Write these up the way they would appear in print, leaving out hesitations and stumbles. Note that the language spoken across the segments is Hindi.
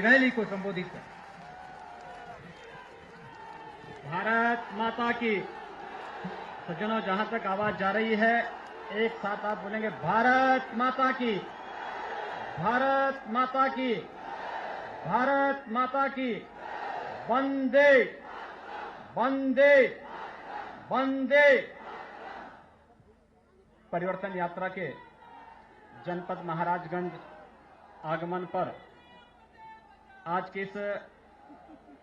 रैली को संबोधित कर। भारत माता की। सज्जनों, जहां तक आवाज जा रही है एक साथ आप बोलेंगे, भारत माता की, भारत माता की, भारत माता की, वंदे वंदे वंदे। परिवर्तन यात्रा के जनपद महाराजगंज आगमन पर आज की इस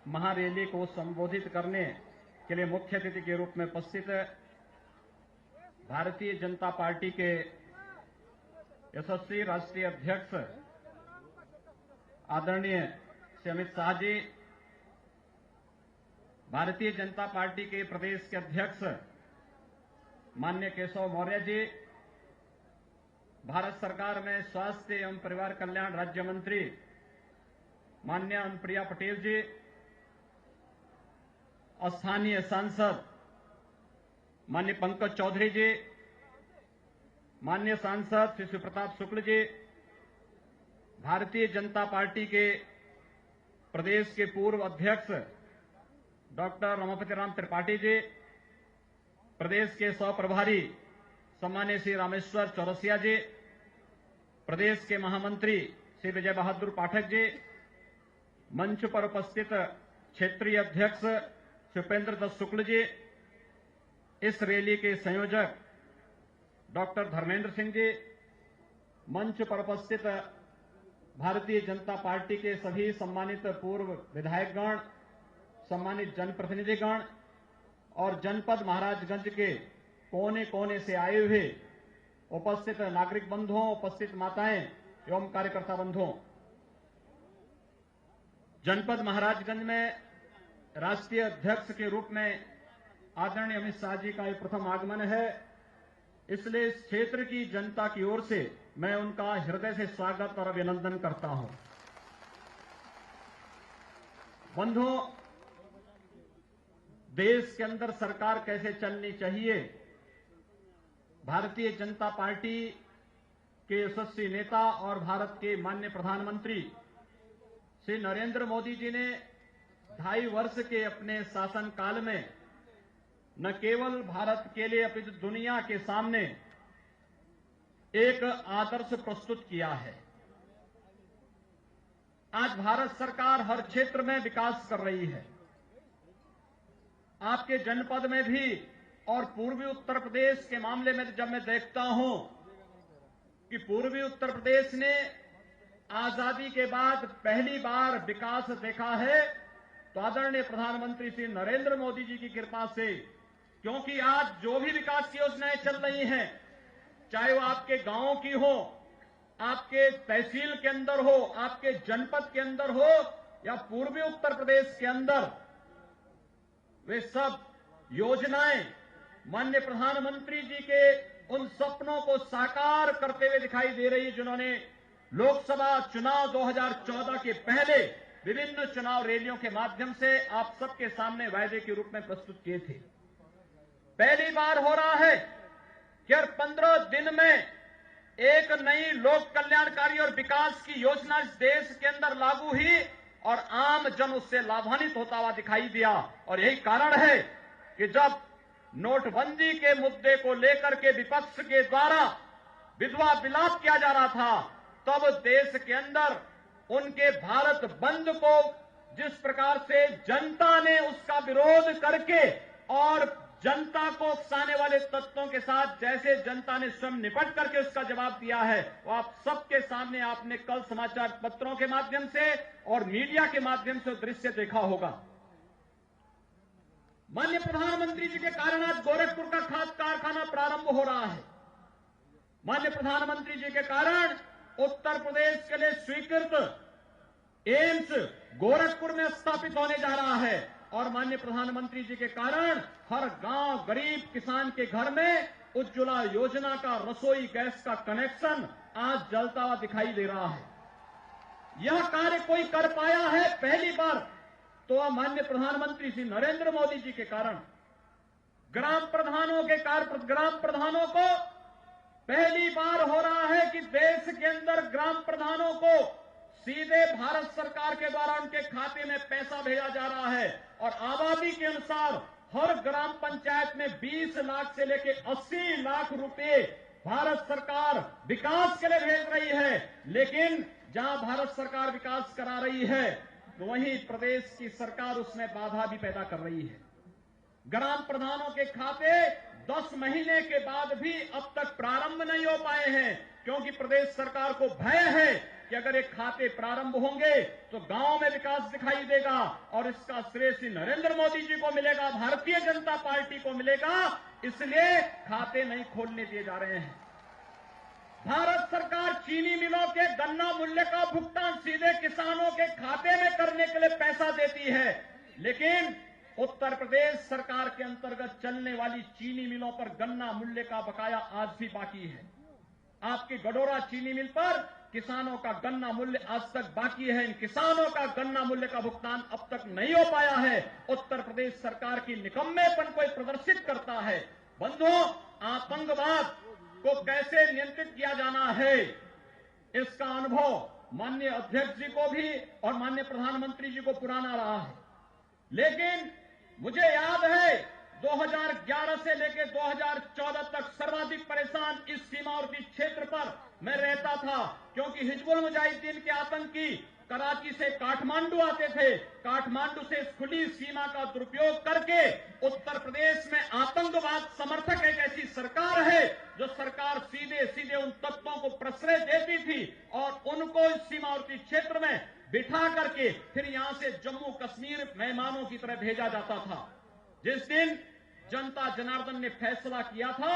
महारैली को संबोधित करने के लिए मुख्य अतिथि के रूप में उपस्थित भारतीय जनता पार्टी के यशस्वी राष्ट्रीय अध्यक्ष आदरणीय श्री अमित शाह जी, भारतीय जनता पार्टी के प्रदेश के अध्यक्ष माननीय केशव मौर्य जी, भारत सरकार में स्वास्थ्य एवं परिवार कल्याण राज्य मंत्री माननीय अनुप्रिया पटेल जी, स्थानीय सांसद माननीय पंकज चौधरी जी, माननीय सांसद श्री शिव प्रताप शुक्ल जी, भारतीय जनता पार्टी के प्रदेश के पूर्व अध्यक्ष डॉक्टर रमापति राम त्रिपाठी जी, प्रदेश के सह प्रभारी सम्मानीय श्री रामेश्वर चौरसिया जी, प्रदेश के महामंत्री श्री विजय बहादुर पाठक जी, मंच पर उपस्थित क्षेत्रीय अध्यक्ष शिवेंद्र दत्त शुक्ल जी, इस रैली के संयोजक डॉक्टर धर्मेंद्र सिंह जी, मंच पर उपस्थित भारतीय जनता पार्टी के सभी सम्मानित पूर्व विधायकगण, सम्मानित जनप्रतिनिधिगण और जनपद महाराजगंज के कोने कोने से आए हुए उपस्थित नागरिक बंधुओं, उपस्थित माताएं एवं कार्यकर्ता बंधुओं, जनपद महाराजगंज में राष्ट्रीय अध्यक्ष के रूप में आदरणीय अमित शाह जी का ये प्रथम आगमन है, इसलिए इस क्षेत्र की जनता की ओर से मैं उनका हृदय से स्वागत और अभिनंदन करता हूं। बंधुओं, देश के अंदर सरकार कैसे चलनी चाहिए, भारतीय जनता पार्टी के यशस्वी नेता और भारत के माननीय प्रधानमंत्री श्री नरेंद्र मोदी जी ने 2.5 वर्ष के अपने शासनकाल में न केवल भारत के लिए अपितु दुनिया के सामने एक आदर्श प्रस्तुत किया है। आज भारत सरकार हर क्षेत्र में विकास कर रही है। आपके जनपद में भी और पूर्वी उत्तर प्रदेश के मामले में जब मैं देखता हूं कि पूर्वी उत्तर प्रदेश ने आजादी के बाद पहली बार विकास देखा है, तो आदरणीय प्रधानमंत्री श्री नरेंद्र मोदी जी की कृपा से, क्योंकि आज जो भी विकास की योजनाएं चल रही हैं, चाहे वो आपके गांवों की हो, आपके तहसील के अंदर हो, आपके जनपद के अंदर हो या पूर्वी उत्तर प्रदेश के अंदर, वे सब योजनाएं माननीय प्रधानमंत्री जी के उन सपनों को साकार करते हुए दिखाई दे रही है, जिन्होंने लोकसभा चुनाव 2014 के पहले विभिन्न चुनाव रैलियों के माध्यम से आप सबके सामने वायदे के रूप में प्रस्तुत किए थे। पहली बार हो रहा है कि हर 15 दिन में एक नई लोक कल्याणकारी और विकास की योजना इस देश के अंदर लागू हुई और आम जन उससे लाभान्वित होता हुआ दिखाई दिया। और यही कारण है कि जब नोटबंदी के मुद्दे को लेकर के विपक्ष के द्वारा विधवा विलाप किया जा रहा था, तब देश के अंदर उनके भारत बंद को जिस प्रकार से जनता ने उसका विरोध करके और जनता को उकसाने वाले तत्वों के साथ जैसे जनता ने स्वयं निपट करके उसका जवाब दिया है, वो आप सबके सामने आपने कल समाचार पत्रों के माध्यम से और मीडिया के माध्यम से दृश्य देखा होगा। माननीय प्रधानमंत्री जी के कारण आज गोरखपुर का खाद कारखाना प्रारंभ हो रहा है। माननीय प्रधानमंत्री जी के कारण उत्तर प्रदेश के लिए स्वीकृत एम्स गोरखपुर में स्थापित होने जा रहा है और माननीय प्रधानमंत्री जी के कारण हर गांव गरीब किसान के घर में उज्ज्वला योजना का रसोई गैस का कनेक्शन आज जलता हुआ दिखाई दे रहा है। यह कार्य कोई कर पाया है पहली बार तो माननीय प्रधानमंत्री श्री नरेंद्र मोदी जी के कारण। ग्राम प्रधानों को पहली बार हो रहा है कि देश के अंदर ग्राम प्रधानों को सीधे भारत सरकार के द्वारा उनके खाते में पैसा भेजा जा रहा है। और आबादी के अनुसार हर ग्राम पंचायत में 20 लाख से लेकर 80 लाख रुपए भारत सरकार विकास के लिए भेज रही है। लेकिन जहां भारत सरकार विकास करा रही है तो वहीं प्रदेश की सरकार उसमें बाधा भी पैदा कर रही है। ग्राम प्रधानों के खाते 10 महीने के बाद भी अब तक प्रारंभ नहीं हो पाए हैं, क्योंकि प्रदेश सरकार को भय है कि अगर ये खाते प्रारंभ होंगे तो गांव में विकास दिखाई देगा और इसका श्रेय श्री नरेंद्र मोदी जी को मिलेगा, भारतीय जनता पार्टी को मिलेगा। इसलिए खाते नहीं खोलने दिए जा रहे हैं। भारत सरकार चीनी मिलों के गन्ना मूल्य का भुगतान सीधे किसानों के खाते में करने के लिए पैसा देती है, लेकिन उत्तर प्रदेश सरकार के अंतर्गत चलने वाली चीनी मिलों पर गन्ना मूल्य का बकाया आज भी बाकी है। आपकी गडोरा चीनी मिल पर किसानों का गन्ना मूल्य आज तक बाकी है। इन किसानों का गन्ना मूल्य का भुगतान अब तक नहीं हो पाया है। उत्तर प्रदेश सरकार की निकम्मेपन को प्रदर्शित करता है। बंधुओं, आतंकवाद को कैसे नियंत्रित किया जाना है, इसका अनुभव माननीय अध्यक्ष जी को भी और माननीय प्रधानमंत्री जी को पुराना रहा है। लेकिन मुझे याद है 2011 से लेकर 2014 तक सर्वाधिक परेशान इस सीमावर्ती क्षेत्र पर मैं रहता था, क्योंकि हिजबुल मुजाहिदीन के आतंकी कराची से काठमांडू आते थे। काठमांडू से इस खुली सीमा का दुरुपयोग करके उत्तर प्रदेश में आतंकवाद समर्थक एक ऐसी सरकार है जो सरकार सीधे सीधे उन तत्वों को प्रश्रय देती थी और उनको इस सीमावर्ती क्षेत्र में बिठा करके फिर यहां से जम्मू कश्मीर मेहमानों की तरह भेजा जाता था। जिस दिन जनता जनार्दन ने फैसला किया था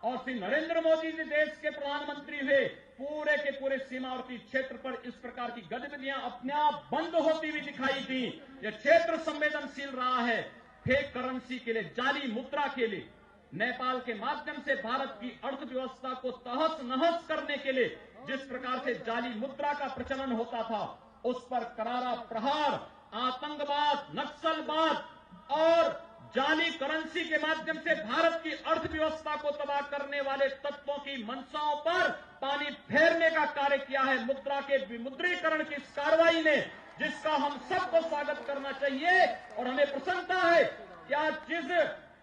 और श्री नरेंद्र मोदी जी देश के प्रधानमंत्री हुए, पूरे के पूरे सीमावर्ती क्षेत्र पर इस प्रकार की गतिविधियां अपने आप बंद होती हुई दिखाई दी। यह क्षेत्र संवेदनशील रहा है फेक करेंसी के लिए, जाली मुद्रा के लिए। नेपाल के माध्यम से भारत की अर्थव्यवस्था को तहस नहस करने के लिए जिस प्रकार से जाली मुद्रा का प्रचलन होता था, उस पर करारा प्रहार, आतंकवाद, नक्सलवाद और जाली करेंसी के माध्यम से भारत की अर्थव्यवस्था को तबाह करने वाले तत्वों की मंशाओं पर पानी फेरने का कार्य किया है मुद्रा के विमुद्रीकरण की इस कार्रवाई ने, जिसका हम सबको स्वागत करना चाहिए। और हमें प्रसन्नता है कि आज जिस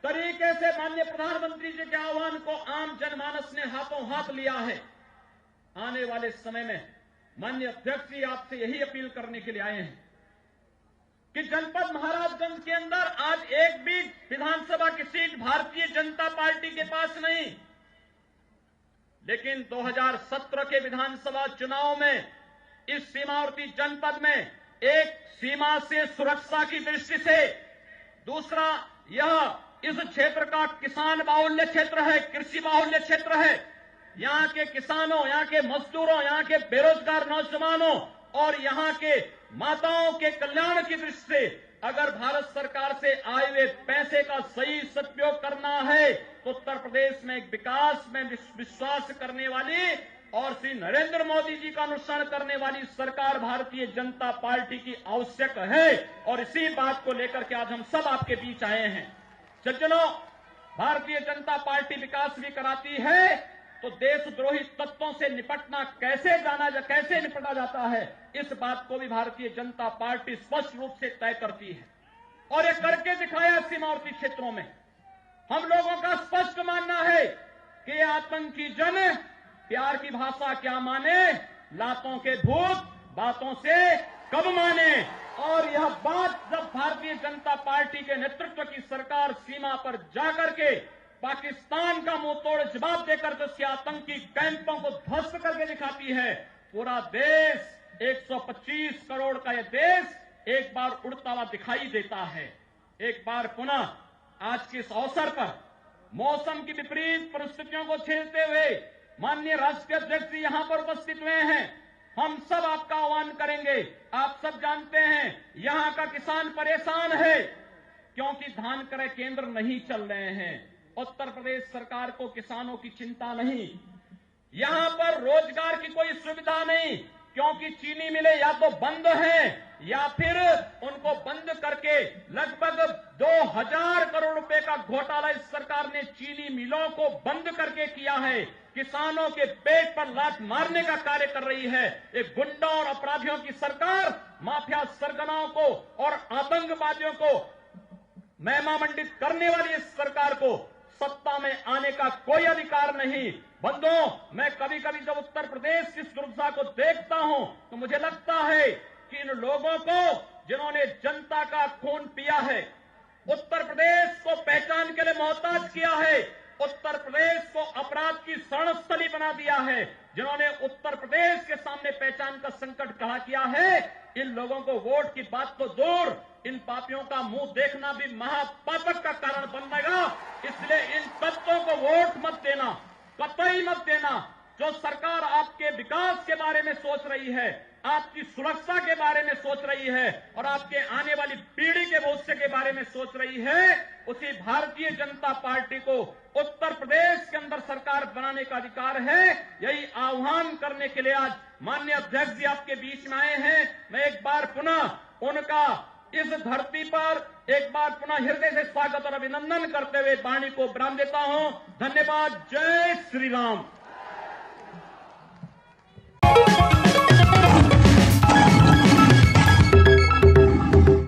तरीके से माननीय प्रधानमंत्री जी के आह्वान को आम जनमानस ने हाथों हाथ लिया है, आने वाले समय में माननीय अध्यक्ष जी आपसे यही अपील करने के लिए आए हैं कि जनपद महाराजगंज के अंदर आज एक भी विधानसभा की सीट भारतीय जनता पार्टी के पास नहीं, लेकिन 2017 के विधानसभा चुनाव में इस सीमावर्ती जनपद में एक सीमा से सुरक्षा की दृष्टि से, दूसरा यह इस क्षेत्र का किसान बाहुल्य क्षेत्र है, कृषि बाहुल्य क्षेत्र है। यहां के किसानों, यहां के मजदूरों, यहां के बेरोजगार नौजवानों और यहां के माताओं के कल्याण की दृष्टि से अगर भारत सरकार से आए हुए पैसे का सही सदुपयोग करना है तो उत्तर प्रदेश में एक विकास में विश्वास करने वाली और श्री नरेंद्र मोदी जी का अनुसरण करने वाली सरकार भारतीय जनता पार्टी की आवश्यक है। और इसी बात को लेकर के आज हम सब आपके बीच आए हैं। सज्जनों, भारतीय जनता पार्टी विकास भी कराती है तो देशद्रोही तत्वों से निपटना कैसे निपटा जाता है, इस बात को भी भारतीय जनता पार्टी स्पष्ट रूप से तय करती है और ये करके दिखाया सीमावर्ती क्षेत्रों में। हम लोगों का स्पष्ट मानना है कि आतंकी जन प्यार की भाषा क्या माने, लातों के भूत बातों से कब माने। और यह बात जब भारतीय जनता पार्टी के नेतृत्व की सरकार सीमा पर जाकर के पाकिस्तान का मुंह तोड़ जवाब देकर उसके आतंकी कैंपों को ध्वस्त करके दिखाती है, पूरा देश 125 करोड़ का यह देश एक बार उड़ता हुआ दिखाई देता है। एक बार पुनः आज के इस अवसर पर मौसम की विपरीत परिस्थितियों को झेलते हुए माननीय राष्ट्रीय अध्यक्ष जी यहां पर उपस्थित हुए हैं। हम सब आपका आह्वान करेंगे। आप सब जानते हैं यहां का किसान परेशान है क्योंकि धान क्रय केंद्र नहीं चल रहे हैं। उत्तर प्रदेश सरकार को किसानों की चिंता नहीं, यहां पर रोजगार की कोई सुविधा नहीं, क्योंकि चीनी मिलें या तो बंद हैं या फिर उनको बंद करके लगभग 2000 करोड़ रुपए का घोटाला इस सरकार ने चीनी मिलों को बंद करके किया है। किसानों के पेट पर लात मारने का कार्य कर रही है। एक गुंडा और अपराधियों की सरकार माफिया सरगनाओं को और आतंकवादियों को महिमा मंडित करने वाली इस सरकार को सत्ता में आने का कोई अधिकार नहीं। बंधुओं, मैं कभी कभी जब उत्तर प्रदेश की इस दुर्दशा को देखता हूं तो मुझे लगता है कि इन लोगों को जिन्होंने जनता का खून पिया है, उत्तर प्रदेश को पहचान के लिए मोहताज किया है, उत्तर प्रदेश को अपराध की शरणस्थली बना दिया है, जिन्होंने उत्तर प्रदेश के सामने पहचान का संकट खड़ा किया है, इन लोगों को वोट की बात तो दूर, इन पापियों का मुंह देखना भी महापातक का कारण बनेगा। इसलिए इन तत्वों को वोट मत देना, कतई मत देना। जो सरकार आपके विकास के बारे में सोच रही है, आपकी सुरक्षा के बारे में सोच रही है और आपके आने वाली पीढ़ी के भविष्य के बारे में सोच रही है, उसी भारतीय जनता पार्टी को उत्तर प्रदेश के अंदर सरकार बनाने का अधिकार है। यही आह्वान करने के लिए आज माननीय अध्यक्ष जी आपके बीच में आए हैं। मैं एक बार पुनः उनका इस धरती पर एक बार पुनः हृदय से स्वागत और अभिनंदन करते हुए वाणी को विराम देता हूं। धन्यवाद। जय श्री राम।